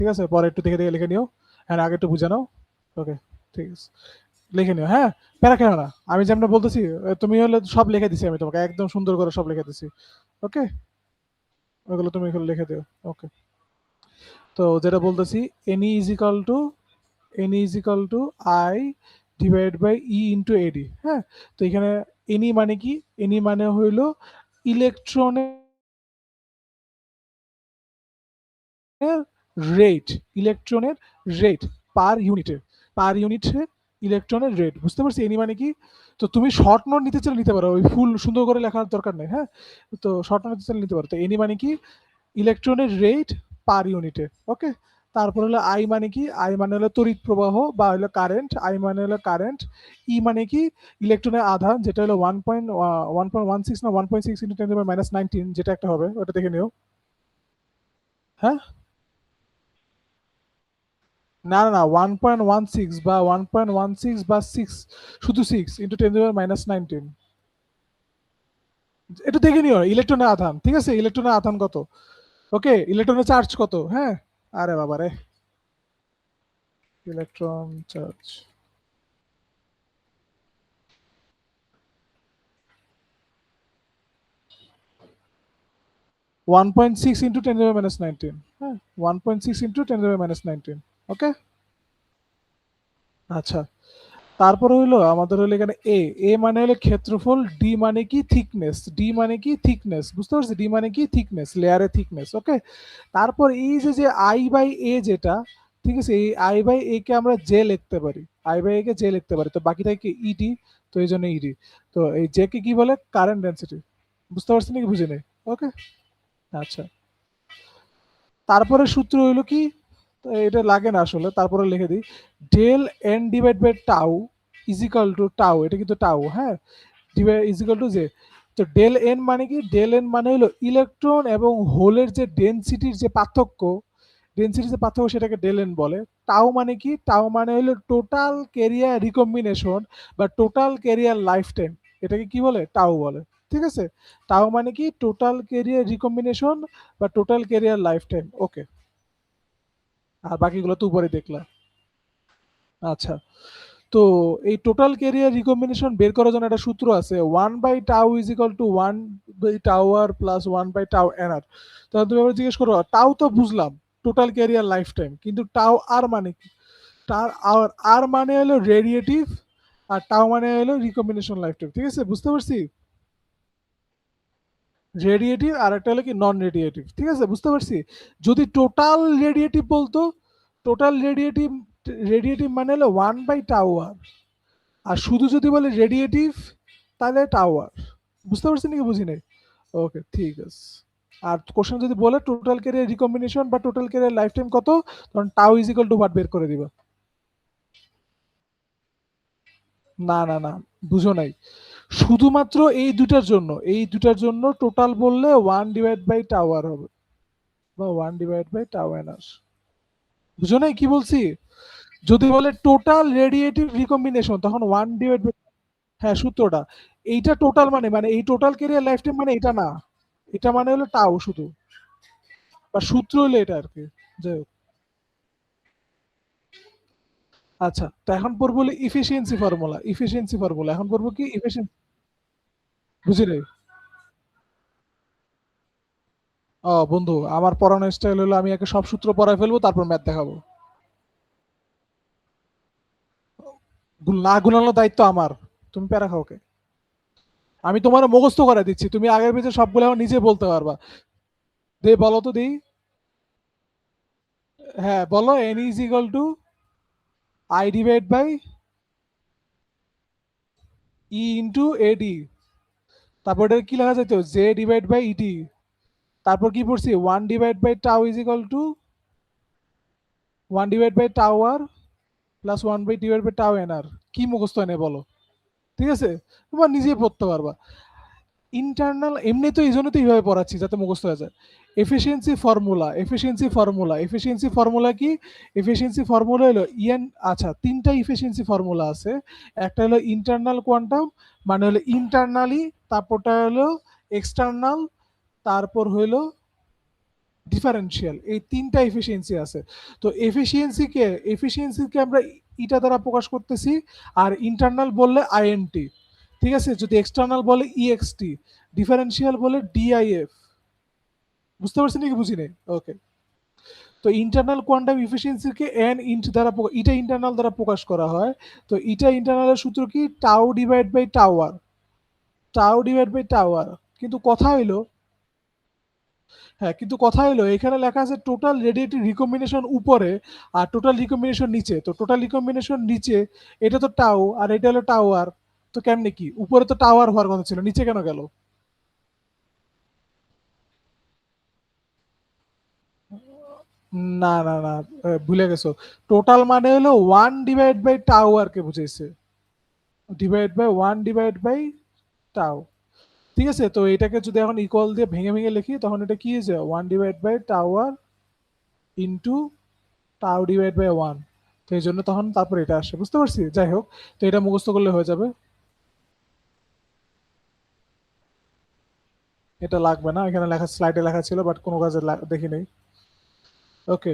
ঠিক আছে, পরে একটু দেখে দেখে লিখে নিও, হ্যাঁ আগে একটু বুঝে নাও। ওকে, ঠিক আছে, লিখে নিও, হ্যাঁ প্যারা খেও না, আমি যেমন বলতেছি তুমি হলে সব লিখে দিছি, আমি তোমাকে একদম সুন্দর করে সব লিখে দিছি। ওকে, ওগুলো তুমি এগুলো লিখে দিও। ওকে, তো যেটা বলতেছি, N is equal to I divide by E into ED. হ্যাঁ, তো এখানে এনি মানে কি, এনি মানে হইল ইলেকট্রনের রেট, ইলেকট্রনের রেট পার ইউনিটে ইলেকট্রনের রেট, বুঝতে পারছি এনি মানে কি। তো তুমি শর্ট নোট নিতে চাইলে নিতে পারো, ওই ফুল সুন্দর করে লেখার দরকার নেই। হ্যাঁ, তো শর্ট নোট নিতে চাইলে নিতে পারো। তো এনি মানে কি, ইলেকট্রনের রেট পার ইউনিটে। ওকে, তারপর হলো আই মানে কি, আই মানে হলো তড়িৎ প্রবাহ বা হলো কারেন্ট, আই মানে হলো কারেন্ট। ই মানে কি, ইলেকট্রনের আধান, যেটা হলো 1.16 না 1.6 ইন্টু 10⁻⁹ যেটা একটা হবে, ওটা দেখে নিও। হ্যাঁ, না না না, 1.16 বা 1.16 বা 6, শুধু 6 × 10⁻⁹। একটু দেখে নিও ইলেকট্রনের আধান, ঠিক আছে, ইলেকট্রনের আধান কত। ওকে, ইলেকট্রনের চার্জ কত। হ্যাঁ, আরে বাবা রে, ইলেকট্রন চার্জ 1.6 ইন্টু 10⁻⁹। হ্যাঁ, 1.6 ইন্টু 10⁻⁹। ওকে, আচ্ছা, তারপরে হইলো আমাদের হলো এখানে এ, এ মানে হলো ক্ষেত্রফল, ডি মানে কি থিকনেস, ডি মানে কি থিকনেস, বুঝতে পারছি, ডি মানে কি থিকনেস, লেয়ারের থিকনেস। ওকে, তারপর এই যে আই বাই এ যেটা, ঠিক আছে, এই আই বাই এ কে আমরা জে লিখতে পারি, আই বাই এ কে জে লিখতে পারি, তো বাকিটা কি ইডি, তো এই জন্য ইডি। তো এই জে কে কি বলে, কারেন্ট ডেন্সিটি, বুঝতে পারছি নাকি বুঝি নেই। ওকে, আচ্ছা, তারপরে সূত্র হইলো কি, তো এটা লাগে না আসলে, তারপরে লিখে দিই, del N divide by tau is equal to tau, এটা কিন্তু টাউ, হ্যাঁ, ইজিক্যাল টু জে। তো ডেল এন মানে কি, ডেল এন মানে হলো ইলেকট্রন এবং হোলের যে ডেনসিটির যে পার্থক্য, ডেনসিটির যে পার্থক্য সেটাকে ডেল এন বলে। টাউ মানে কি, টাউ মানে হলো টোটাল ক্যারিয়ার রিকম্বিনেশন বা টোটাল ক্যারিয়ার লাইফ টাইম, এটাকে কি বলে, টাউ বলে। ঠিক আছে, টাউ মানে কি, টোটাল ক্যারিয়ার রিকম্বিনেশন বা টোটাল ক্যারিয়ার লাইফ টাইম। ওকে, আর বাকিগুলো তো উপরে দেখলাম। আচ্ছা, তো এই টোটাল ক্যারিয়ার রিকম্বিনেশন বের করার জন্য একটা সূত্র আছে, 1/τ is equal to 1/τ R plus 1/τ NR. তাহলে তুমি আবার জিজ্ঞেস করো, টাউ তো বুঝলাম, টোটাল ক্যারিয়ার লাইফ টাইম, কিন্তু টাউ আর মানে কি, তার আর আর মানে হলো রেডিয়েটিভ, আর টাউ মানে হলো রিকম্বিনেশন লাইফ টাইম। ঠিক আছে, বুঝতে পারছি, রেডিয়েটিভ আর একটা হলো কি নন রেডিয়েটিভ। ঠিক আছে, বুঝতে পারছি। যদি টোটাল রেডিয়েটিভ বলতো, টোটাল রেডিয়েটিভ, রেডিয়েটিভ মানে হলো 1/τ আর, আর শুধু যদি বলে রেডিয়েটিভ তাহলে টাওয়ার, বুঝতে পারছি নাকি বুঝি নাই। ওকে, ঠিক আছে। আর কোশ্চেন যদি বলে টোটাল ক্যারিয়ার রিকম্বিনেশন বা টোটাল ক্যারিয়ার লাইফ টাইম কত, তখন tau is equal two what বের করে দিবা। না না না, বুঝো নাই, শুধুমাত্র এই দুটার জন্য টোটাল বললে 1/টাওয়ার হবে, বা 1/টাও এনার, বুঝো নাই কি বলছি। যদি বলে টোটাল রেডিয়েটিভ রিকম্বিনেশন তখন 1/, হ্যাঁ সূত্রটা, এইটা টোটাল মানে মানে এই টোটাল ক্যারিয়ার লাইফ টাইম মানে এটা না, এটা মানে হলো টাও শুধু, বা সূত্র হলো এটা আর কি। যাই হোক, আচ্ছা, তো এখন পড়বো হলো ইফিসিয়েন্সি ফর্মুলা, ইফিসিয়েন্সি ফর্মুলা এখন পড়বো কি ইফিসিয়েন্সি, বুঝলি। ও বন্ধু, আমার পড়ানোর স্টাইল হলো আমি আগে সব সূত্র পড়ায় ফেলবো, তারপর ম্যাথ দেখাবো। না গুলানোর দায়িত্ব আমার, তুমি প্যারা খাও কে, আমি তোমার মুখস্থ করে দিচ্ছি, তুমি আগের পেজে সবগুলো আমার নিজে বলতে পারবা। দে বলো তো দেই, হ্যাঁ বলো, N is equal to I divide by E into ED, তারপর এটা কি লেখা যেত, জে ডিভাইড বাই ইটি, তারপর কি পড়ছি, 1/টাউ ইজ ইকাল টু 1/টাওয়ার প্লাস 1/টাও এনআর। কি মুখস্থ এনে বলো, ঠিক আছে, তোমার নিজেই পড়তে পারবা। ইন্টারনাল এমনি তো এই জন্য তো এইভাবে পড়াচ্ছি যাতে মুখস্থ হয়ে যায়। Efficiency formula, efficiency formula, efficiency formula কি, এফিসিয়েন্সি ফর্মুলা হলো ইএন, আচ্ছা তিনটা এফিসিয়েন্সি ফর্মুলা আছে। একটা হলো ইন্টারনাল কোয়ান্টাম, মানে হলো ইন্টারনালি, তারপরটা হলো এক্সটার্নাল, তারপর হইলো ডিফারেনশিয়াল, এই তিনটা এফিসিয়েন্সি আছে। তো এফিসিয়েন্সিকে আমরা ইটা দ্বারা প্রকাশ করতেছি, আর ইন্টারনাল বললে আইএনটি, ঠিক আছে? যদি এক্সটার্নাল বলে ইএক্সটি, ডিফারেনশিয়াল বলে ডিআইএফ। বুঝতে পারছেন নাকি বুঝি নাই? ওকে। তো ইন্টারনাল কোয়ান্টাম এফিসিয়েন্সিকে এন ইন্ট দ্বারা ইটা ইন্টারনাল দ্বারা প্রকাশ করা হয়। তো ইটা ইন্টারনালের সূত্র কি? Tau divide by tau r, tau divide by tau r. কিন্তু কথা হইলো, হ্যাঁ, কিন্তু কথা হলো এখানে লেখা আছে টোটাল রেডিয়েটিভ রিকম্বিনেশন উপরে আর টোটাল রিকম্বিনেশন নিচে। তো টোটাল রিকম্বিনেশন নিচে, এটা তো টাউ আর এটা হলো টাওয়ার। তো কেমনে কি? উপরে তো টাওয়ার হওয়ার কথা ছিল, নিচে কেন গেল? না না না, ভুলে গেছো। টোটাল মানে হলো ওয়ান ডিভাইড বাই টাওয়ার কে বুঝাইছে, divide by one divide by tau. ঠিক আছে, তো এটাকে যদি এখন ইকুয়াল দিয়ে ভেঙে ভেঙে লিখি তখন এটা কি হয়ে যায়? One divide by tau r into tau divide by one. তো এই জন্য তখন তারপর এটা আসে, বুঝতে পারছি? যাই হোক, তো এটা মুখস্থ করলে হয়ে যাবে। এটা লাগবে না, এখানে লেখা স্লাইডে লেখা ছিল বাট কোনো কাজে দেখি নেই। ওকে।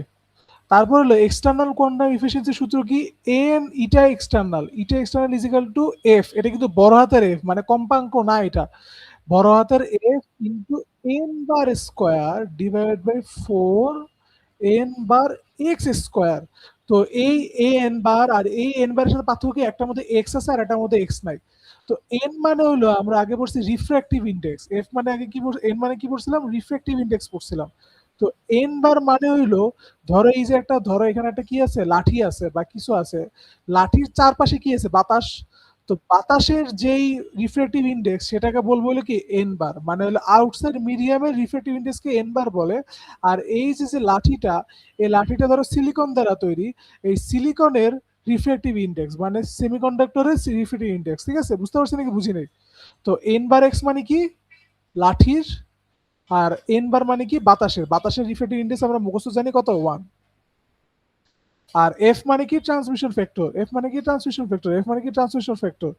তারপর হলো এক্সটার্নাল কোয়ান্টাম এফিসিয়েন্সি সূত্র কি? N eta external, eta external is equal two F. এটা কিন্তু বড় হাতের এফ, মানে কম্পাঙ্ক না এটা, বড় হাতের F into N bar square divide by four N bar X square. তো এই এ এন বার আর এই এন বারের সাথে পার্থক্য কি? একটার মধ্যে এক্স আছে আর একটার মধ্যে এক্স নাই। তো এন মানে হলো, আমরা আগে পড়ছি রিফ্র্যাক্টিভ ইন্ডেক্স, এফ মানে আগে কি পড়ছি, এন মানে কি পড়ছিলাম? রিফ্র্যাক্টিভ ইন্ডেক্স পড়ছিলাম। তো এন বার মানে হইলো, ধরো এই যে একটা, ধরো এখানে একটা কি আছে, লাঠি আছে বা কিছু আছে, লাঠির চারপাশে কি আছে? বাতাস। তো বাতাসের যেই রিফ্র্যাক্টিভ ইন্ডেক্স সেটাকে বলবো হলো কি? এন বার। মানে হলো আউটসাইড মিডিয়ামের রিফ্র্যাক্টিভ ইন্ডেক্সকে এন বার বলে। আর এই যে যে লাঠিটা, এই লাঠিটা ধরো সিলিকন দ্বারা তৈরি, এই সিলিকনের রিফ্র্যাক্টিভ ইন্ডেক্স মানে সেমিকন্ডাক্টরের রিফ্র্যাক্টিভ ইন্ডেক্স। ঠিক আছে, বুঝতে পারছি নাকি বুঝি নাই? তো এন বার এক্স মানে কি? লাঠির, আর এন বার মানে কি? বাতাসের। বাতাসের রিফ্র্যাক্টিভ ইন্ডেক্স আমরা মুখস্থ জানি কত? ওয়ান। আর এফ মানে কি? Transmission factor. এফ মানে কি? Transmission factor. এফ মানে কি? Transmission factor.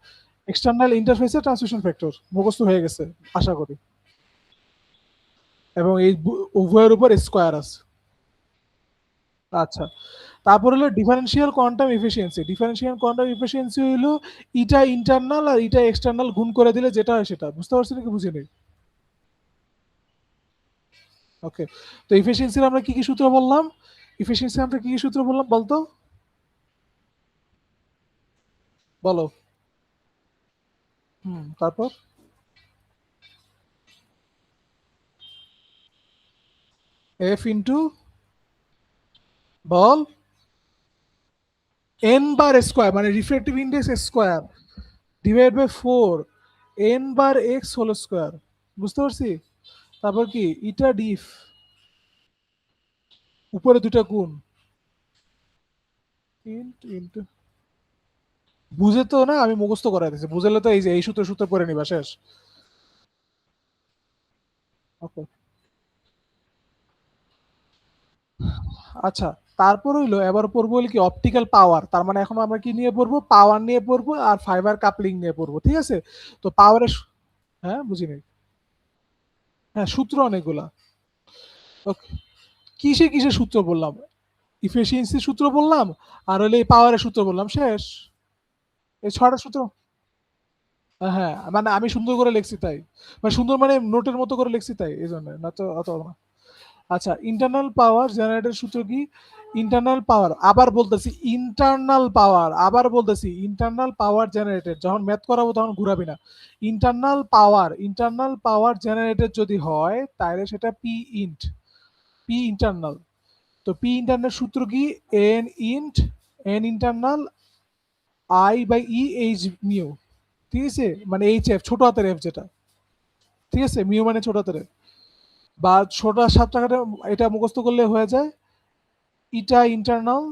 এক্সটার্নাল ইন্টারফেসে ট্রান্সমিশন ফ্যাক্টর মুখস্থ হয়ে গেছে আশা করি। এবং এই উভয়ের উপর স্কোয়ার আছে। আচ্ছা, তারপর হলো differential quantum efficiency. Differential quantum efficiency হলো ইটা ইন্টারনাল আর ইটা এক্সটার্নাল গুণ করে দিলে যেটা হয় সেটা। বুঝতে পারছি নাকি বুঝি নেই? ওকে। তো এফিসিয়েন্সির আমরা কি কি সূত্র বললাম? এফিসিয়েন্সি আমরা কি কি সূত্র বললাম বলতো? বলো। তারপর এফ ইন্টু, বল, এন বার স্কোয়ার মানে refractive index square divide by four N bar X whole square. বুঝতে পারছি? তারপর কি? ইটা ডিফ, উপরে দুটা গুণ, ইন্টু, বুঝে তো না, আমি মুখস্থ করাই দিচ্ছি, বুঝলে তো এই যে এই সূত্র সূত্র পরে নিবা শেষ। ওকে। আচ্ছা, তারপর হইলো এবার পড়বো হলো কি? Optical power. তার মানে এখন আমরা কি নিয়ে পড়বো? পাওয়ার নিয়ে পড়বো আর ফাইবার কাপলিং নিয়ে পড়বো, ঠিক আছে? তো পাওয়ারের, হ্যাঁ বুঝিনি। হ্যাঁ, সূত্র অনেকগুলা। ওকে। কিসে কিসে সূত্র বললাম? ইফিসিয়েন্সি সূত্র বললাম, আর হলে এই পাওয়ারের সূত্র বললাম, শেষ। এই ছয়টা সূত্র। হ্যাঁ, মানে আমি সুন্দর করে লিখছি তাই, মানে সুন্দর মানে নোটের মতো করে লিখছি তাই, এই জন্য না তো অত না। আচ্ছা, ইন্টারনাল পাওয়ার জেনারেটর সূত্র কি? ইন্টারনাল পাওয়ার, আবার বলতেছি ইন্টারনাল পাওয়ার, আবার বলতেছি ইন্টারনাল পাওয়ার জেনারেটর, যখন ম্যাথ করাবো তখন ঘুরাবি না। ইন্টারনাল পাওয়ার জেনারেটর যদি হয় তাহলে সেটা পি ইন্ট, পি ইন্টারনাল। তো পি ইন্টারনাল সূত্র কি? N int, N internal I by E H mu. ঠিক আছে, মানে এইচ এফ ছোট হাতের এফ যেটা, ঠিক আছে? মিউ মানে ছোট হাতের F। বা ছোট সাত টাকাটা এটা মুখস্থ করলে হয়ে যায় eta internal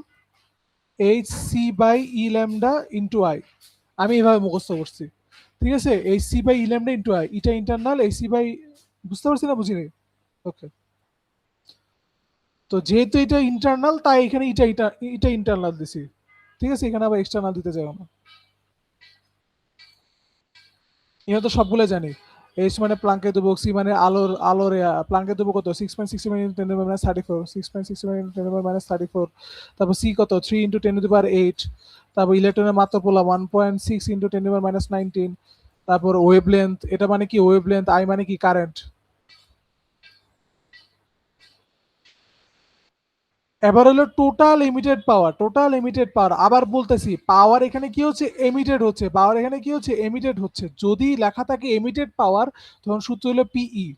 H C by E lambda into I. আমি এইভাবে মুখস্থ করছি, ঠিক আছে? H C by E lambda into I, eta internal H C by, বুঝতে পারছি না বুঝিনি? ওকে। তো যেহেতু এটা ইন্টারনাল তাই এখানে ইটা ইটা ইটা ইন্টারনাল দিছি, ঠিক আছে? এখানে আবার এক্সটার্নাল দিতে যাবো না, এটা তো সবগুলো জানি। এইচ মানে প্লাঙ্কের ধ্রুবক, সি মানে আলোর প্লাঙ্কের ধ্রুবক কত 6.61 into 10 to the power -34, 6.61 into 10 to the power -34। তারপর সি কত 3 ইন্টু 10 টু দি পাওয়ার 8। তারপর ইলেকট্রনের মাত্রা বললাম 1.6 ইন্টু 10 টু দি পাওয়ার -19। তারপর ওয়েভলেন্থ, এটা মানে কি ওয়েভলেন্থ, আই মানে কি কারেন্ট। এবার হলো টোটাল এমিটেড পাওয়ার, টোটাল এমিটেড পাওয়ার। আবার বলতেছি পাওয়ার এখানে কি হচ্ছে, এমিটেড হচ্ছে, পাওয়ার এখানে কি হচ্ছে, এমিটেড হচ্ছে। যদি লেখা থাকে এমিটেড পাওয়ার তখন সূত্র হলো পিই,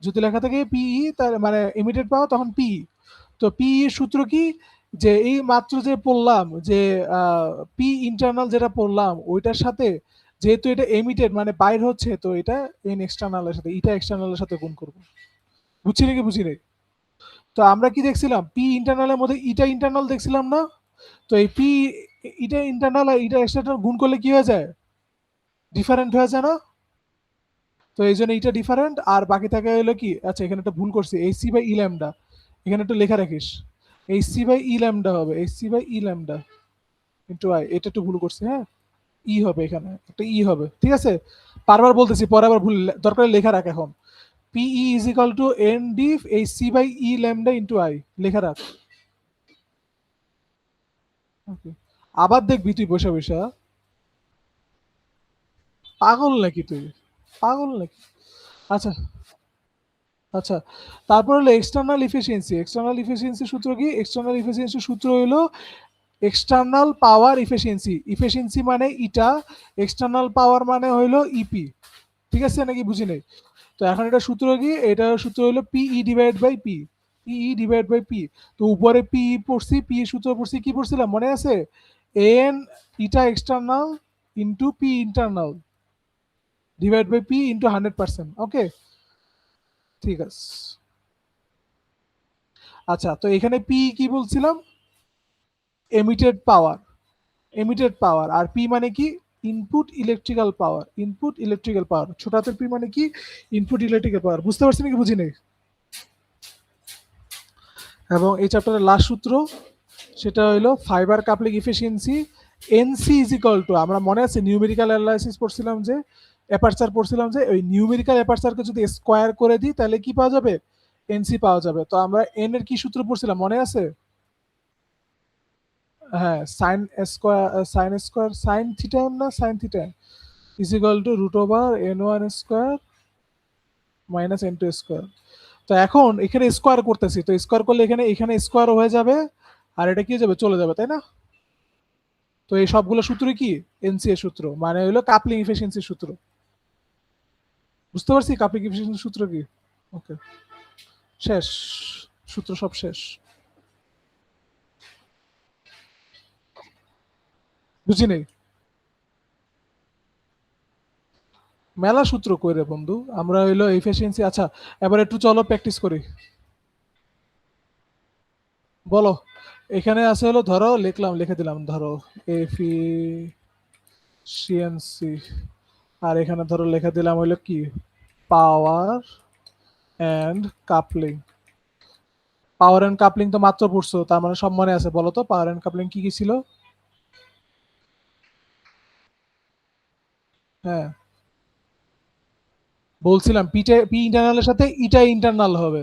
যদি লেখা থাকে পিই তার মানে এমিটেড পাওয়ার তখন পিই। তো পিই এর সূত্র কি, যে এই মাত্র যে পড়লাম যে পি ইন্টারনাল যেটা পড়লাম ওইটার সাথে, যেহেতু এটা এমিটেড মানে বাইর হচ্ছে, তো এটা এন এক্সটার্নালের সাথে, ইটা এক্সটার্নালের সাথে গুণ করবো। বুঝছি নাকি বুঝি নাই? তো আমরা কি দেখছিলাম, পি ইন্টারনালের মধ্যে ইটা ইন্টারনাল দেখছিলাম না? তো এই পি ইটা ইন্টারনাল আর ইটা এক্সটার্নাল গুণ করলে কি হয়ে যায়, ডিফারেন্ট হয়ে যায় না? তো এই জন্য এটা ডিফারেন্ট, আর বাকি থাকে হলো কি, আচ্ছা এখানে একটা ভুল করছি, H C by E lambda, এখানে একটু লেখা রাখিস, H C by E lambda হবে, H C by E lambda into I, এটা একটু ভুল করছি, হ্যাঁ ই হবে, এখানে একটা ই হবে, ঠিক আছে। বারবার বলতেছি, পরে আবার ভুল দরকার লেখা রাখ এখন, PE is equal to N diff H C by E lambda into I, লেখা রাখ। Okay. আবার দেখবি তুই বসে বসে, পাগল নাকি তুই, পাগল নাকি? আচ্ছা, আচ্ছা, তারপর হলো এক্সটার্নাল ইফিসিয়েন্সি, এক্সটার্নাল ইফিসিয়েন্সি সূত্র কি, এক্সটার্নাল ইফিসিয়েন্সি সূত্র হলো এক্সটার্নাল পাওয়ার ইফিসিয়েন্সি, ইফিসিয়েন্সি মানে ইটা, এক্সটার্নাল পাওয়ার মানে হইলো ইপি, ঠিক আছে নাকি বুঝি নাই? তো এখন এটা সূত্র কি, এটা সূত্র হলো PE divide by P, PE divide by P. তো উপরে পি পড়ছি, পি সূত্র পড়ছি, কি পড়ছিলাম মনে আছে, N eta external into P internal divide by P into 100%। Okay, ঠিক আছে। আচ্ছা, তো এখানে পি কি বলছিলাম, এমিটেড পাওয়ার, এমিটেড পাওয়ার, আর পি মানে কি, input electrical power, input electrical power, ছোট হাতের পি মানে কি, ইনপুট ইলেকট্রিক্যাল পাওয়ার। বুঝতে পারছি নাকি বুঝি নেই? এবং এই চ্যাপ্টারের লাস্ট সূত্র সেটা হলো fibre coupling efficiency, NC is equal two, আমরা মনে আছে নিউমেরিক্যাল অ্যানালাইসিস পড়ছিলাম যে, অ্যাপারচার পড়ছিলাম যে, ওই নিউমেরিক্যাল অ্যাপারচারকে যদি স্কোয়ার করে দিই তাহলে কি পাওয়া যাবে, এনসি পাওয়া যাবে। তো আমরা এন এর কি সূত্র পড়ছিলাম মনে আছে? হ্যাঁ, সাইন স্কোয়ার সাইন থিটা না sine theta is equal to root over N one square minus N two square. তো এখন এখানে স্কোয়ার করতেছি, তো স্কোয়ার করলে এখানে এখানে স্কোয়ার হয়ে যাবে, আর এটা কি হয়ে যাবে, চলে যাবে, তাই না? তো এই সবগুলো সূত্র কি, এনসি এর সূত্র, মানে হলো কাপলিং এফিসিয়েন্সির সূত্র। বুঝতে পারছি কাপলিং এফিসিয়েন্সির সূত্র কি? ওকে, শেষ, সূত্র সব শেষ। বুঝি নেই, মেলা সূত্র কই রে বন্ধু, আমরা হইলো এফিসিয়েন্সি। আচ্ছা, এবার একটু চলো প্র্যাকটিস করি। বলো, এখানে আছে হলো, ধরো লিখলাম, লিখে দিলাম, ধরো এফিসিয়েন্সি, আর এখানে ধরো লিখে দিলাম হইলো কি, power and coupling. Power and coupling তো মাত্র পড়ছো, তার মানে সব মনে আছে, বলো তো পাওয়ার অ্যান্ড কাপলিং কি কি ছিল? হ্যাঁ, বলছিলাম পিটা পি ইন্টারনালের সাথে ইটা ইন্টারনাল হবে।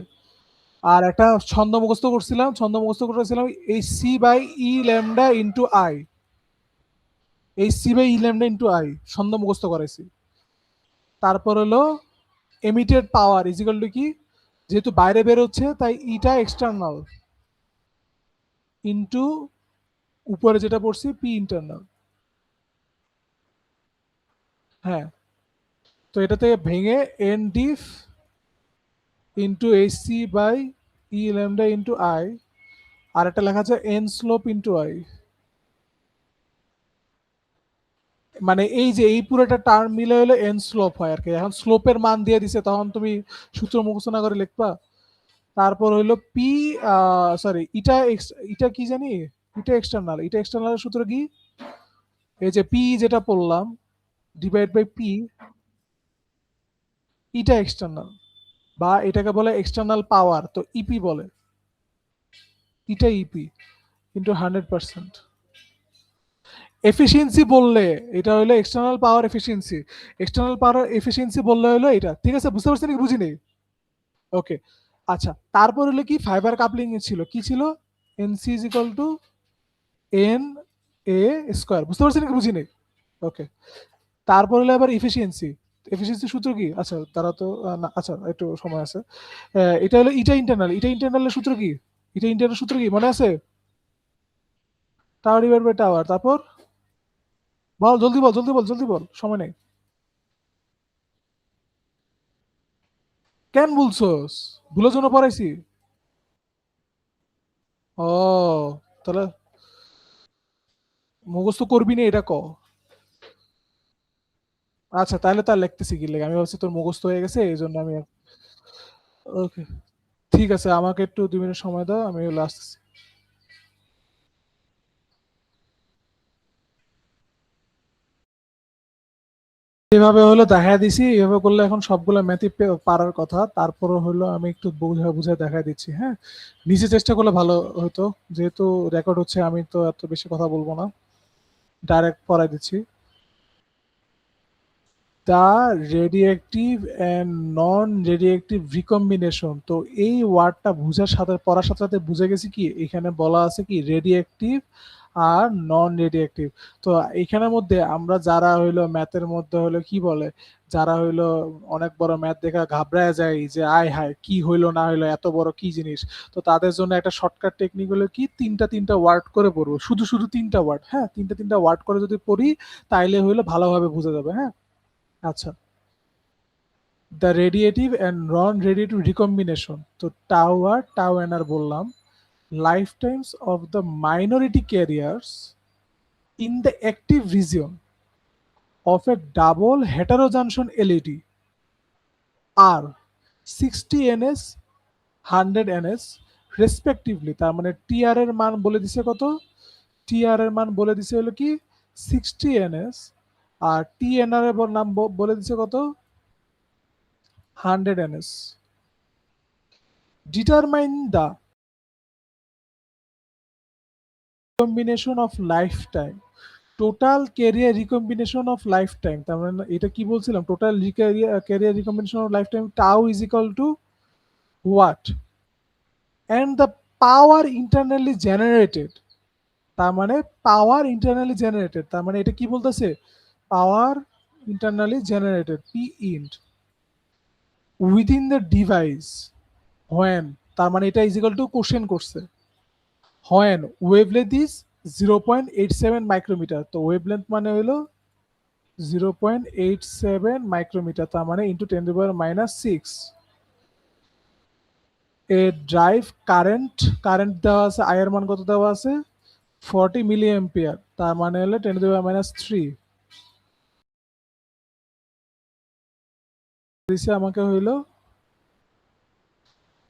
আর একটা ছন্দ মুখস্থ করছিলাম, ছন্দ মুখস্থ করেছিলাম, এই C by E lambda into I, এই C by E lambda into I ছন্দ মুখস্থ করাইছি। তারপর হলো এমিটেড পাওয়ার ইজিক্যাল টু কি, যেহেতু বাইরে বেরোচ্ছে তাই ইটা এক্সটার্নাল ইন্টু উপরে যেটা পড়ছি পি ইন্টারনাল। হ্যাঁ, তো এটা থেকে ভেঙে N diff into H C by E lambda into I, আর একটা লেখা আছে এন স্লোপ ইন্টু আই। মানে এই যে এই পুরোটা টার্ম মিলে হলো এন স্লোপ হয় আর কি। এখন স্লোপের মান দিয়ে দিছে, তখন তুমি সূত্র মুখস্থ না করে লিখবা। তারপর হইলো পি, সরি ইটা ইটা কি জানি, ইটা এক্সটার্নাল, ইটা এক্সটার্নালের সূত্র কি, এই যে পি যেটা পড়লাম divide by P, eta external, বা এটাকে বলে এক্সটার্নাল পাওয়ার, তো ইপি বলে, ইটা ইপি ইন্টু 100%। এফিসিয়েন্সি বললে এটা হলো এক্সটার্নাল পাওয়ার এফিসিয়েন্সি, এক্সটার্নাল পাওয়ার এফিসিয়েন্সি বললে হলো এটা, ঠিক আছে? বুঝতে পারছেন কি বুঝিনি? ওকে, আচ্ছা, তারপর হলো কি ফাইবার কাপলিং এ ছিল কি ছিল, NC is equal two N A square, বুঝতে পারছেন কি বুঝিনি? ওকে, তারপর হলো আবার এফিসিয়েন্সি, এফিসিয়েন্সি সূত্র কি, আচ্ছা তারা তো না, আচ্ছা একটু সময় আছে। এটা হলো ইটা ইন্টারনাল, ইটা ইন্টারনালের সূত্র কি, ইটা ইন্টারনাল সূত্র কি মনে আছে? টাওয়ার ডিভাইড বাই টাওয়ার, তারপর বল জলদি বল, জলদি বল, জলদি বল, সময় নেই। কেন বলছোস, ভুলের জন্য পড়াইছি? ও, তাহলে মুখস্থ করবি না এটা ক। আচ্ছা তাহলে তার লিখতেছি কি লেগে, আমি ভাবছি তোর মুখস্থ হয়ে গেছে এই জন্য আমি। ওকে, ঠিক আছে, আমাকে একটু 2 মিনিট সময় দাও, আমি হলো আসতেছি। এভাবে হলো দেখা দিছি, এভাবে করলে এখন সবগুলো ম্যাথই পারার কথা, তারপরে হলো আমি একটু বুঝা বুঝা দেখা দিচ্ছি, হ্যাঁ? নিজে চেষ্টা করলে ভালো হতো, যেহেতু রেকর্ড হচ্ছে আমি তো এত বেশি কথা বলবো না, ডাইরেক্ট পড়াই দিচ্ছি। দ্য রেডিয়েক্টিভ অ্যান্ড নন রেডিয়েক্টিভ রিকম্বিনেশন, তো এই ওয়ার্ডটা বুঝার সাথে পড়ার সাথে সাথে বুঝে গেছি কি এখানে বলা আছে কি রেডিয়েক্টিভ আর নন রেডিয়েক্টিভ। তো এখানের মধ্যে আমরা যারা হইলো ম্যাথের মধ্যে হলো কি বলে, যারা হইলো অনেক বড় ম্যাথ দেখা ঘাবড়ায় যায় যে আয় হায় কি হইলো না হইলো এত বড় কি জিনিস, তো তাদের জন্য একটা শর্টকাট টেকনিক হলো কি তিনটা তিনটা ওয়ার্ড করে পড়বো, শুধু শুধু তিনটা ওয়ার্ড, হ্যাঁ তিনটা তিনটা ওয়ার্ড করে যদি পড়ি তাইলে হইলো ভালোভাবে বোঝা যাবে, হ্যাঁ? আচ্ছা, the radiative and non radiative recombination, তো tau R tau N R বললাম, life times of the minority carriers in the active region of a double heterojunction LED are 60 NS 100 NS respectively, তার মানে টিআর এর মান বলে দিছে কত, TR এর মান বলে দিছে হলো কি 60 NS, আর টিএনআর এর নাম বলে দিছে কত, 100 NS। Determine the recombination of life time, total career recombination of life time, তার মানে এটা কি বলছিলাম, total career recombination of life time tau is equal to what, and the power internally generated, তার মানে পাওয়ার ইন্টারনালি জেনারেটেড, তার মানে এটা কি বলতেছে, power internally generated P int within the device when, তার মানে এটা ইজ ইকাল টু কোশ্চেন করছে, হোয়েন ওয়েভলেন্থ ইজ 0.87 মাইক্রোমিটার, তো ওয়েভলেন্থ মানে হলো 0.87 মাইক্রোমিটার, তার মানে into 10⁻⁻6। A drive current, current দেওয়া আছে, আয়ের মান কত দেওয়া আছে 40 মিলি অ্যাম্পিয়ার, তার মানে হলো 10⁻³ দিছে আমাকে হইলো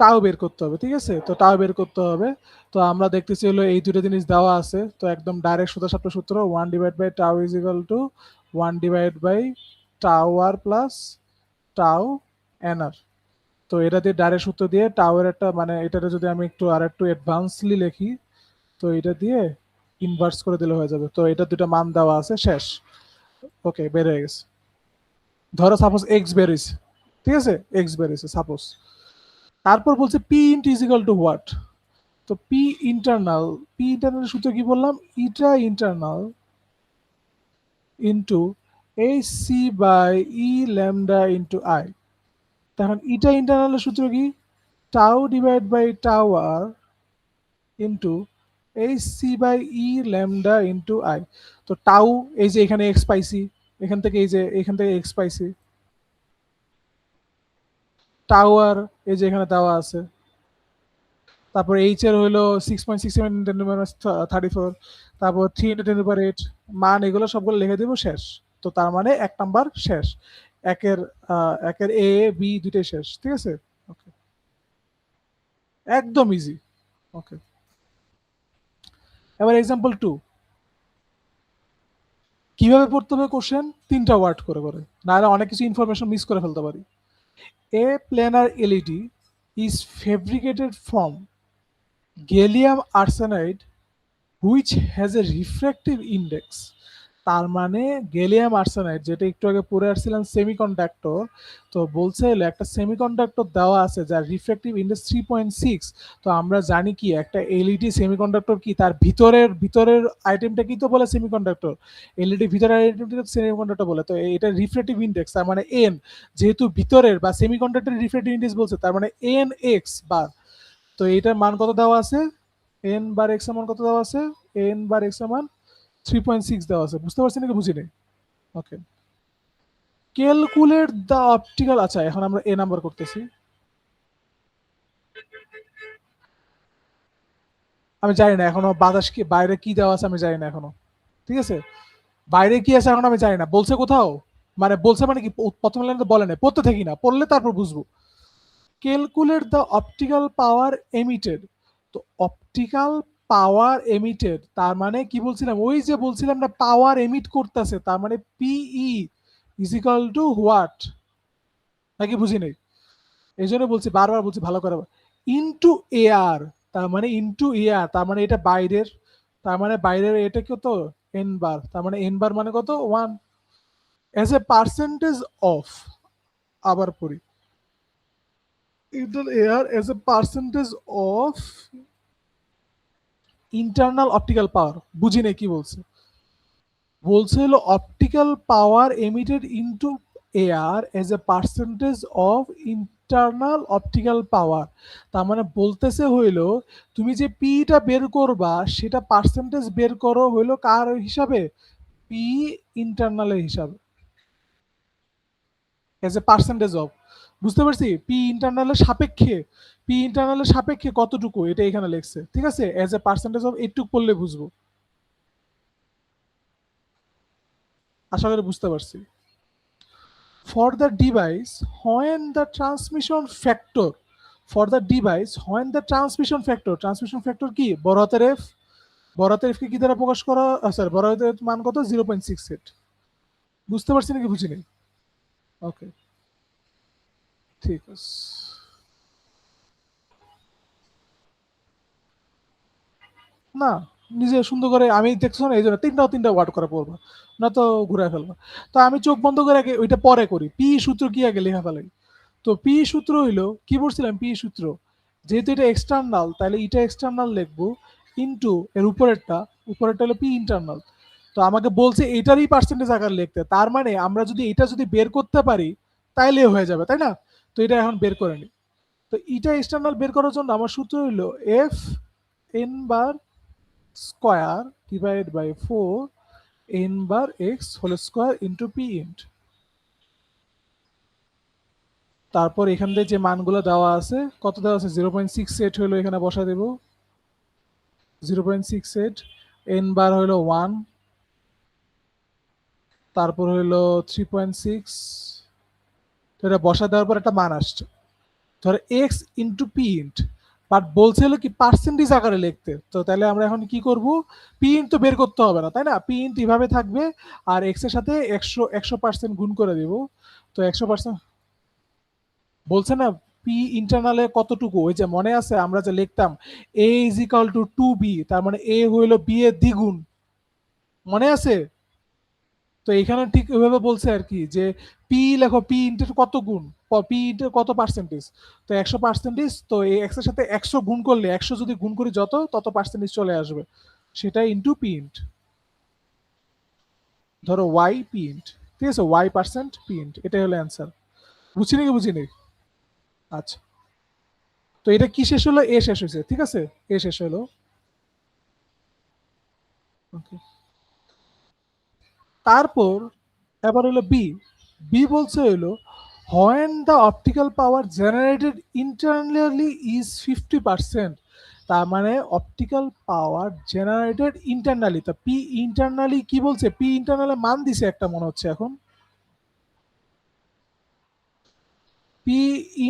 টাও বের করতে হবে, ঠিক আছে? তো টাও বের করতে হবে, তো আমরা দেখতেছি হলো এই দুটো জিনিস দেওয়া আছে, তো একদম ডাইরেক্ট সোজা সাপটা সূত্র 1/টাও ইজ ইকুয়াল টু 1/টাও R plus tau N R. তো এটা দিয়ে ডাইরেক্ট সূত্র দিয়ে টাওয়ার একটা মানে এটাতে যদি আমি একটু আর একটু অ্যাডভান্সলি লিখি, তো এটা দিয়ে ইনভার্স করে দিলে হয়ে যাবে, তো এটা দুটো মান দেওয়া আছে শেষ। ওকে, বের হয়ে গেছে, ধরো সাপোজ এক্স বেরিয়েছে, ঠিক আছে, এক্স বেরিয়েছে সাপোজ, তারপর বলছে P int is equal to what, তো পি ইন্টারনাল, পি ইন্টারনাল সূত্র কি বললাম, ইটা ইন্টারনাল ইন্টু এই C by E lambda into I, তখন ইটা ইন্টারনালের সূত্র কি, টাউ ডিভাইড বাই টাও আর ইন্টু এই C by E lambda into I, তো টাউ এই যে এখানে এক্স পাইছি, এখান থেকে এই যে এখান থেকে এক্স পাইছি, টাও আর এই যে এখানে দেওয়া আছে, তারপর এইচ এর হইলো 6.67 × 10⁻34, তারপর 3 × 10⁸, মান এগুলো সবগুলো লিখে দিব শেষ। তো তার মানে 1 নাম্বার শেষ, একের একের এ বি দুইটাই শেষ, ঠিক আছে? ওকে, একদম ইজি। ওকে, এবার এক্সাম্পল 2, কিভাবে পড়তে হবে কোশ্চেন, তিনটা ওয়ার্ড করে করে, নাহলে অনেক কিছু ইনফরমেশন মিস করে ফেলতে পারি। A planar LED is fabricated from gallium arsenide which has a refractive index, তার মানে গ্যালিয়াম আর্সেনাইড, যেটা একটু আগে পড়ে আসছিলাম সেমিকন্ডাক্টর, তো বলছে হলো একটা সেমিকন্ডাক্টর দেওয়া আছে যার রিফ্র্যাক্টিভ ইন্ডেক্স 3.6। তো আমরা জানি কি একটা এলইডি সেমিকন্ডাক্টর কি, তার ভিতরের ভিতরের আইটেমটা কি তো বলে সেমিকন্ডাক্টর, এলইডি ভিতরের আইটেমটা সেমিকন্ডাক্টর বলে। তো এটা রিফ্র্যাক্টিভ ইন্ডেক্স তার মানে এন, যেহেতু ভিতরের বা সেমিকন্ডাক্টরের রিফ্র্যাক্টিভ ইন্ডেক্স বলছে তার মানে এন এক্স বার। তো এইটার মান কত দেওয়া আছে, এন বার এক্স এর মান কত দেওয়া আছে, এন বার এক্স এর মান 3.6 দেওয়া আছে। বুঝতে পারছেন নাকি বুঝিনি? ওকে, ক্যালকুলেট দ্য অপটিক্যাল, আচ্ছা এখন আমরা এ নাম্বার করতেছি। আমি জানি না এখনো বাতাস কি বাইরে কি দেওয়া আছে আমি জানি না এখনো, ঠিক আছে, বাইরে কি আছে এখন আমি জানি না, বলছে কোথাও, মানে বলছে মানে কি প্রথম লাইনে তো বলে নাই, পড়তে থাকি না, পড়লে তারপর বুঝবো। Calculate the optical power emitted. তো অপটিক্যাল পাওয়ার এমিটেড তার মানে কি বলছিলাম, ওই যে বলছিলাম না পাওয়ার এমিট করতেছে, তার মানে পিই ইজ ইকাল টু হোয়াট, নাকি বুঝি নাই? এই জন্য বলছি, বারবার বলছি ভালো করে, ইনটু এয়ার, তার মানে ইনটু এয়ার তার মানে এটা বাইরের, তার মানে বাইরের এটা কত, এন বার, তার মানে এন বার মানে কত 1, অ্যাজ এ পার্সেন্টেজ অফ, আবার পড়ি, into air as a percentage of internal optical power. বুঝি নাই কি বলছে, বলছে হলো optical power emitted into air as a percentage of internal optical power. তার মানে বলতেছে হইলো তুমি যে পিটা বের করবা সেটা পার্সেন্টেজ বের করো হইলো কার হিসাবে, পি ইন্টারনালের হিসাবে, এজ এ পার্সেন্টেজ অফ। বুঝতে পারছি, পি ইন্টারনালের সাপেক্ষে, পি ইন্টারনালের সাপেক্ষে কতটুকু এটা এখানে লেখছে, ঠিক আছে, এজ এ পার্সেন্টেজ অফ এইটুকু পড়লে বুঝবো। আশা করি বুঝতে পারছি। For the device when the transmission factor, for the device when the transmission factor কি বড় হাতের এফ, বড় হাতের এফ কে কি দ্বারা প্রকাশ করা, সরি বড় হাতের মান কত 0.68। বুঝতে পারছি নাকি বুঝিনি? ওকে, ঠিক আছে। না, নিজে সুন্দর করে আমি দেখছো না এই জন্য তিনটা ওয়ার্ড করে পড়বো, না তো ঘুরে ফেলবো। তো আমি চোখ বন্ধ করে আগে ওইটা পরে করি, পি সূত্র কি আগে লেখা ফেলাই। তো পি সূত্র হইলো কি বলছিলাম, পি সূত্র যেহেতু এটা এক্সটার্নাল তাহলে এটা এক্সটার্নাল লিখবো, ইনটু এর উপরেরটা, উপরেরটা হলো পি ইন্টারনাল। তো আমাকে বলছে এটারই পার্সেন্টেজ আকার লিখতে, তার মানে আমরা যদি এটা যদি বের করতে পারি তাইলে হয়ে যাবে, তাই না? তো এটা এখন বের করে নি। তো এটা এক্সটার্নাল বের করার জন্য আমার সূত্র হইলো F N bar square divide by 4 N bar X whole square into P int, তারপর এখান থেকে যে মানগুলো দেওয়া আছে, কত দেওয়া আছে 0.68 হলো, এখানে বসা দেব 0.68, এন বার হলো 1, তারপর হলো 3.6, তো এটা বসা দেওয়ার পর একটা মান আসছে, ধরো x into P int, but বলছে হলো কি পার্সেন্টেজ আকারে লিখতে, তো তাহলে আমরা এখন কি করব, পি ইন্ট তো বের করতে হবে না তাই না, পি ইন্ট এভাবে থাকবে, আর এক্স এর সাথে 100% গুণ করে দেব। তো 100% বলছে না পি ইন্টারনালে কতটুকু, ওই যে মনে আছে আমরা যে লিখতাম এ ইজ ইকাল টু 2 বি, তার মানে এ হইলো বি এর দ্বিগুণ, মনে আছে? তো এখানে ঠিক ওইভাবে বলছে আর কি যে পি লেখো, পি ইন্টের কত গুণ, পি ইন্টের কত পার্সেন্টেজ, তো 100%, তো এই এক্স এর সাথে 100 গুণ করলে 100 যদি গুণ করি যত তত পার্সেন্টেজ চলে আসবে, সেটা ইন্টু পি ইন্ট, ধরো ওয়াই পি ইন্ট, ঠিক আছে, ওয়াই পার্সেন্ট পি ইন্ট, এটাই হলো অ্যান্সার। বুঝছি নাকি বুঝিনি? আচ্ছা, তো এটা কি শেষ হলো, এ শেষ হয়েছে, ঠিক আছে, এ শেষ হলো। ওকে, তারপর এবার হলো বি, বি বলছে হলো when the optical power generated internally is 50%, তার মানে অপটিক্যাল পাওয়ার জেনারেটেড ইন্টারনালি, তা পি ইন্টারনালি কি বলছে, পি ইন্টারনালে মান দিছে একটা মনে হচ্ছে এখন, পি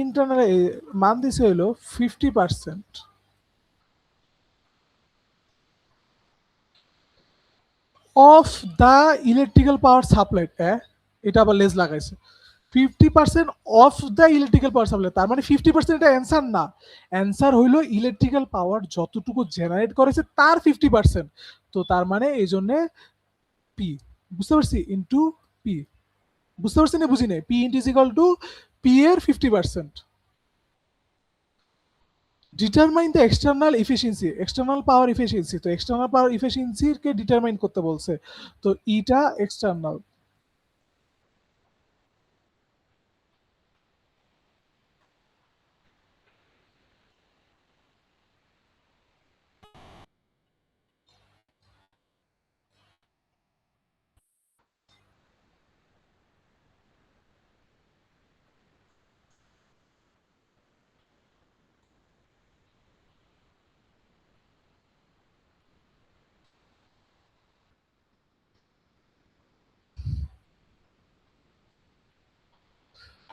ইন্টারনালে মান দিছে হলো 50% of the electrical power supply, এটা আবার লেজ লাগাইছে, 50% of the electrical power supply, তার মানে 50% এটা অ্যান্সার না, অ্যান্সার হইলো ইলেকট্রিক্যাল পাওয়ার যতটুকু জেনারেট করেছে তার 50%। তো তার মানে এই জন্য পি, বুঝতে পারছি, ইন্টু পি, বুঝতে পারছি না বুঝি নাই, P int is equal two P এর 50%। Determine the external efficiency, external power efficiency, তো এক্সটার্নাল পাওয়ার এফিসিয়েন্সি কে ডিটারমাইন করতে বলছে, তো ইটা এক্সটার্নাল।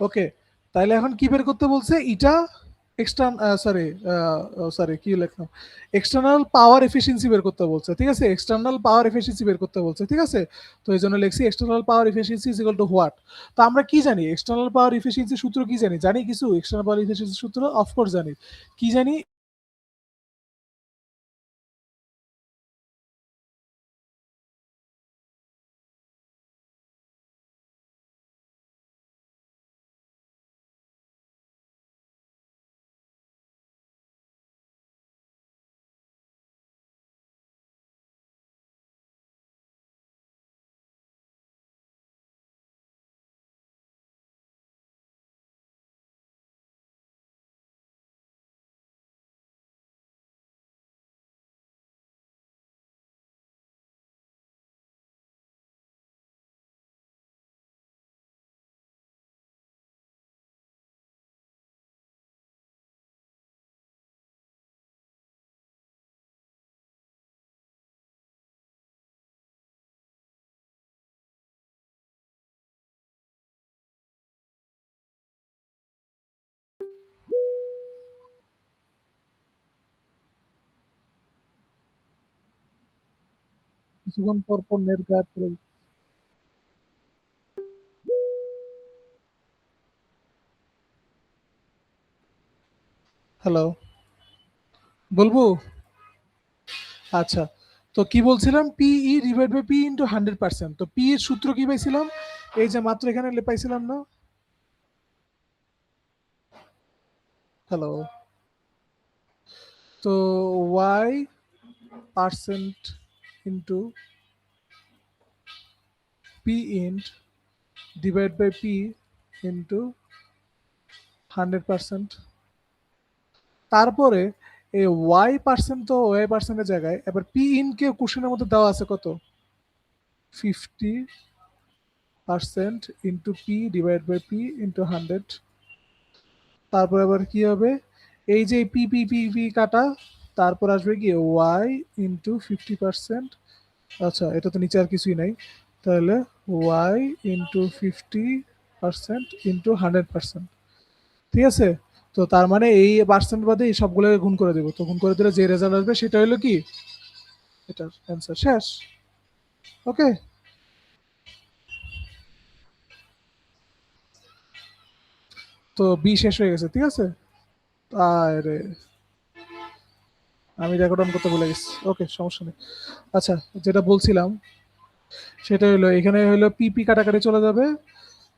ওকে, তাহলে এখন কি বের করতে বলছে, ইটা এক্সটার্ন, সরি সরি কি লিখলাম, এক্সটার্নাল পাওয়ার এফিসিয়েন্সি বের করতে বলছে, ঠিক আছে, এক্সটার্নাল পাওয়ার এফিসিয়েন্সি বের করতে বলছে, ঠিক আছে। তো এই জন্য লিখছি external power efficiency is equal two what. তো আমরা কি জানি এক্সটার্নাল পাওয়ার এফিসিয়েন্সি সূত্র কি জানি, জানি কিছু এক্সটার্নাল পাওয়ার এফিসিয়েন্সি সূত্র, অফকোর্স জানি, কি জানি, কিছুক্ষণ পর পর নেট গায়েব করে। হ্যালো, বলবো, আচ্ছা, তো কি বলছিলাম, পিই ডিভাইড বাই পি ইন্টু 100%, তো পি এর সূত্র কি পাইছিলাম, এই যে মাত্র এখানে পাইছিলাম না, হ্যালো, তো Y percent into P int divide by P into 100%। তারপরে এই ওয়াই পার্সেন্ট, তো ওয়াই পার্সেন্টের জায়গায় এবার পি ইন কে কোশ্চেনের মধ্যে দেওয়া আছে কত, 50% into P divide by P into 100। তারপর আবার কি হবে, এই যে পি পি পি পি কাটা, তারপর আসবে কি ওয়াই ইন্টু 50%, আচ্ছা এটা তো নিচে আর কিছুই নাই, তাহলে ওয়াই ইন্টু 50% ইন্টু 100%, ঠিক আছে। তো তার মানে এই পার্সেন্ট বাদে এই সবগুলোকে গুণ করে দেবো, তো গুণ করে দিলে যে রেজাল্ট আসবে সেটা হলো কি, এটার অ্যান্সার শেষ। ওকে, তো বি শেষ হয়ে গেছে, ঠিক আছে। আরে আমি রেকর্ড অন করতে ভুলে গেছি, ওকে সমস্যা নেই। আচ্ছা, যেটা বলছিলাম সেটা হলো এখানে হলো পি পি কাটাকাটি চলে যাবে,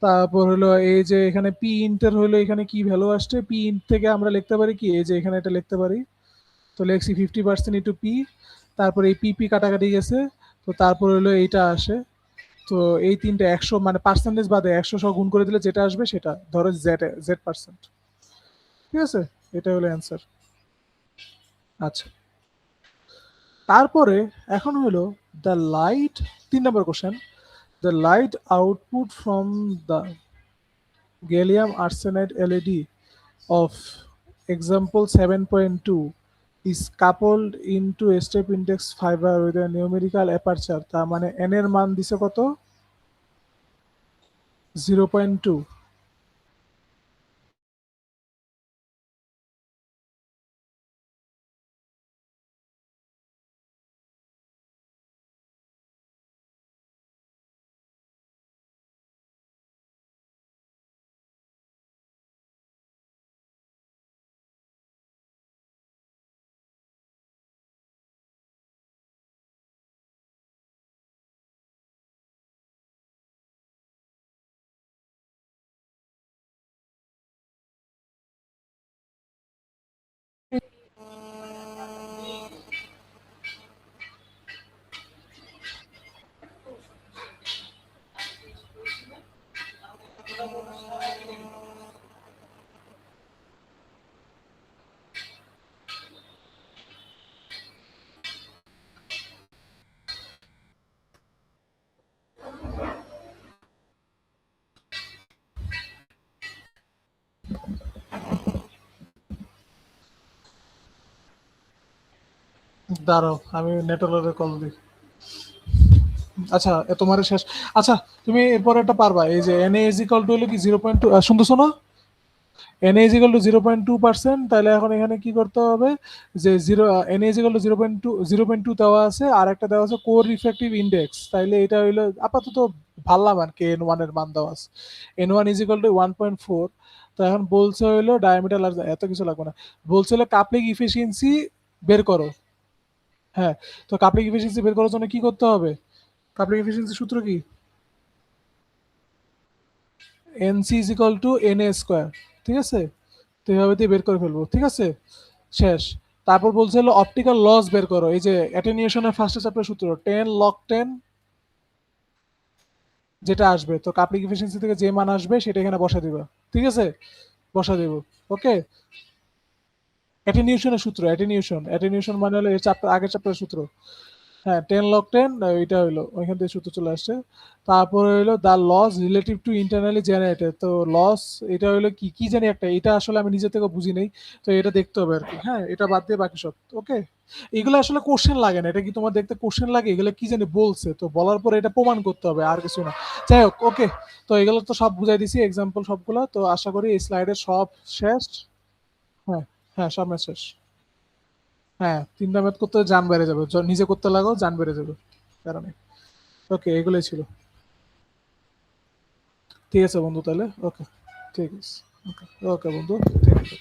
তারপর হলো এই যে এখানে পি ইন্টার হলো এখানে কি ভ্যালু আসছে, পি ইন্ট থেকে আমরা লিখতে পারি কি, এই যে এখানে এটা লিখতে পারি, তো লিখছি 50% ইন্টু পি, তারপর এই পি পি কাটাকাটি গেছে, তো তারপর হলো এইটা আসে, তো এই তিনটে 100 মানে পার্সেন্টেজ বাদে 100 সহ গুণ করে দিলে যেটা আসবে সেটা ধরো জেড, জেড পার্সেন্ট, ঠিক আছে, এটা হলো অ্যান্সার। আচ্ছা, তারপরে এখন হলো the light, 3 number question, the light output from the gallium arsenide LED of example 7.2 is coupled into a step index fiber with a numerical aperture, তার মানে n এর মান দিছে কত, 0.2। দাঁড়াও আমি নেটওয়ার্কের কল দিই। আচ্ছা তোমার শেষ। আচ্ছা তুমি এরপরে একটা পারবা, এই যে এন ইজ ইকাল টু হলো কি 0.2, শুনতেছো না? এন ইজ ইকাল টু 0.2%, তাহলে এখন এখানে কি করতে হবে, যে zero, N is equal two 0.2 দেওয়া আছে, আর একটা দেওয়া আছে কোর রিফ্র্যাক্টিভ ইন্ডেক্স, তাইলে এটা হইলো আপাতত ভাবলাম আর কি এন ওয়ান এর মান দেওয়া আছে, N one is equal two 1.4। তো এখন বলছে হইলো ডায়ামিটার, এত কিছু লাগবে না, বলছে হলো কাপলিং ইফিসিয়েন্সি বের করো। হ্যাঁ, তো কাপলিং এফিসিয়েন্সি বের করার জন্য কি করতে হবে? কাপলিং এফিসিয়েন্সি সূত্র কি? NC is equal to N A square. ঠিক আছে, তো এইভাবে দিয়ে বের করে ফেলবো। ঠিক আছে, শেষ। তারপর বলছে হলো অপটিক্যাল লস বের করো, এই যে অ্যাটেনিউশনের ফার্স্ট চ্যাপ্টার সূত্র 10 log 10 যেটা আসবে, তো কাপলিং এফিসিয়েন্সি থেকে যে মান আসবে সেটা এখানে বসা দিবা। ঠিক আছে, বসা দেব। ওকে, অ্যাটেনিউশনের সূত্র, অ্যাটেনিউশন মানে হলো এর চ্যাপ্টার, আগের চ্যাপ্টারের সূত্র। হ্যাঁ, 10 log 10, ওইটা হইলো ওইখান থেকে সূত্র চলে আসছে। তারপরে হইলো the loss relative to internally generated, তো লস এটা হইলো কি কি জানি একটা, এটা আসলে আমি নিজে থেকে বুঝি নাই, তো এটা দেখতে হবে আর কি। হ্যাঁ, এটা বাদ দিয়ে বাকি সব ওকে। এগুলো আসলে কোশ্চেন লাগে না, এটা কি তোমার দেখতে কোশ্চেন লাগে? এগুলো কি জানি বলছে, তো বলার পরে এটা প্রমাণ করতে হবে, আর কিছু না। যাই হোক, ওকে। তো এগুলো তো সব বুঝাই দিছি এক্সাম্পল সবগুলো, তো আশা করি এই স্লাইডের সব শেষ। হ্যাঁ, হ্যাঁ, সব ম্যাচ শেষ। হ্যাঁ, 3টা ম্যাথ করতে জান বেড়ে যাবে, নিজে করতে লাগো জান বেড়ে যাবে, কারণে। ওকে, এগুলোই ছিল। ঠিক আছে বন্ধু, তাহলে ওকে। ঠিক আছে। ওকে, ওকে বন্ধু। ঠিক আছে।